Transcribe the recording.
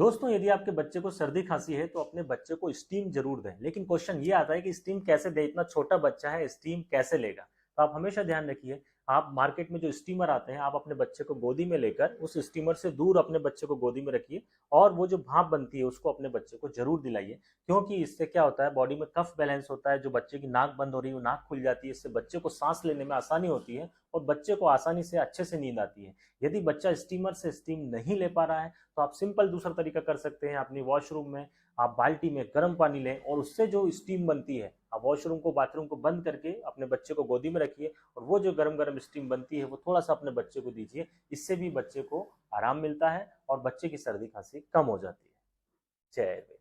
दोस्तों, यदि आपके बच्चे को सर्दी खांसी है तो अपने बच्चे को स्टीम जरूर दें। लेकिन क्वेश्चन ये आता है कि स्टीम कैसे दें, इतना छोटा बच्चा है स्टीम कैसे लेगा। तो आप हमेशा ध्यान रखिए, आप मार्केट में जो स्टीमर आते हैं आप अपने बच्चे को गोदी में लेकर उस स्टीमर से दूर अपने बच्चे को गोदी में रखिए और वो जो भाप बनती है उसको अपने बच्चे को जरूर दिलाइए। क्योंकि इससे क्या होता है, बॉडी में कफ बैलेंस होता है, जो बच्चे की नाक बंद हो रही है वो नाक खुल जाती है, इससे बच्चे को सांस लेने में आसानी होती है और बच्चे को आसानी से अच्छे से नींद आती है। यदि बच्चा स्टीमर से स्टीम नहीं ले पा रहा है तो आप सिंपल दूसरा तरीका कर सकते हैं। अपनी वॉशरूम में आप बाल्टी में गर्म पानी लें और उससे जो स्टीम बनती है, आप वॉशरूम को बाथरूम को बंद करके अपने बच्चे को गोदी में रखिए और वो जो गर्म गर्म स्टीम बनती है वो थोड़ा सा अपने बच्चे को दीजिए। इससे भी बच्चे को आराम मिलता है और बच्चे की सर्दी खांसी कम हो जाती है। जय हिंद।